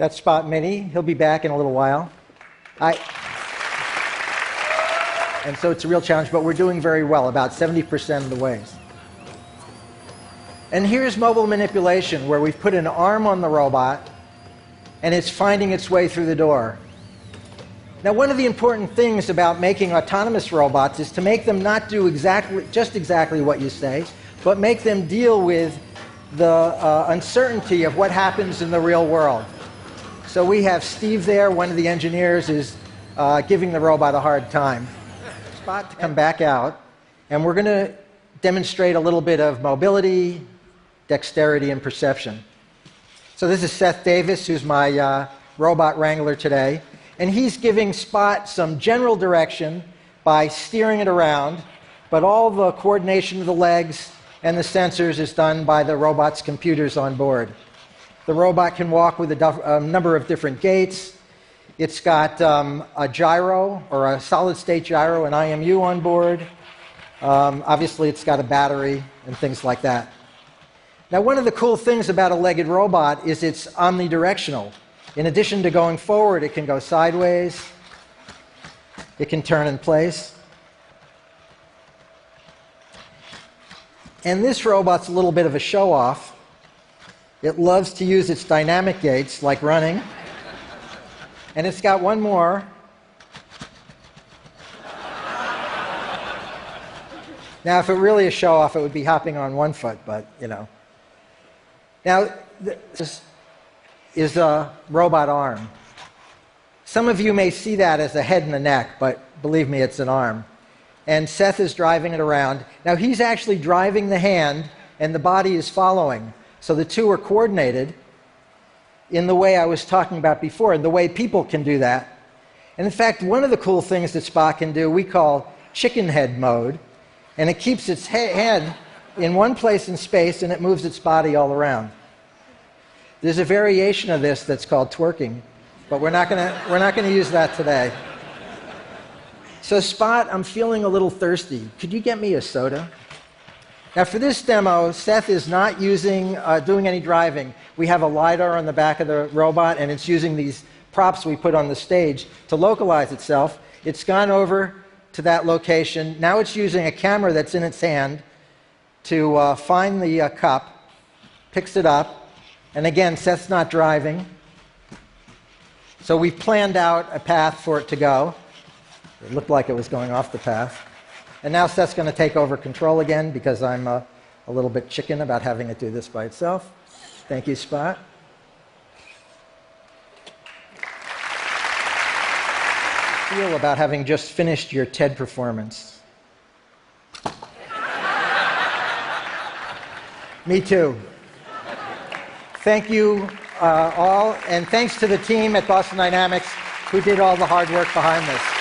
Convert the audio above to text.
That's Spot Mini. He'll be back in a little while. And so it's a real challenge, but we're doing very well, about 70% of the ways. And here's mobile manipulation, where we've put an arm on the robot, and it's finding its way through the door. Now, one of the important things about making autonomous robots is to make them not do just exactly what you say, but make them deal with the uncertainty of what happens in the real world. So we have Steve there, one of the engineers, is giving the robot a hard time. Spot to come back out, and we're going to demonstrate a little bit of mobility, dexterity, and perception. So this is Seth Davis, who's my robot wrangler today, and he's giving Spot some general direction by steering it around, but all the coordination of the legs and the sensors is done by the robot's computers on board. The robot can walk with a number of different gaits. It's got a gyro, or a solid-state gyro, an IMU on board. Obviously, it's got a battery and things like that. Now, one of the cool things about a legged robot is it's omnidirectional. In addition to going forward, it can go sideways. It can turn in place. And this robot's a little bit of a show-off. It loves to use its dynamic gaits, like running. And it's got one more. Now, if it really is show-off, it would be hopping on one foot, but, you know. Now, this is a robot arm. Some of you may see that as a head and a neck, but believe me, it's an arm. And Seth is driving it around. Now, he's actually driving the hand, and the body is following. So the two are coordinated in the way I was talking about before, the way people can do that. And in fact, one of the cool things that Spot can do, we call chicken head mode, and it keeps its head in one place in space, and it moves its body all around. There's a variation of this that's called twerking, but we're not going to use that today. So Spot, I'm feeling a little thirsty. Could you get me a soda? Now, for this demo, Seth is not doing any driving. We have a LiDAR on the back of the robot, and it's using these props we put on the stage to localize itself. It's gone over to that location. Now it's using a camera that's in its hand to find the cup, picks it up, and again, Seth's not driving. So we've planned out a path for it to go. It looked like it was going off the path. And now Seth's going to take over control again because I'm a little bit chicken about having it do this by itself. Thank you, Spot. Feel about having just finished your TED performance? Me too. Thank you all, and thanks to the team at Boston Dynamics who did all the hard work behind this.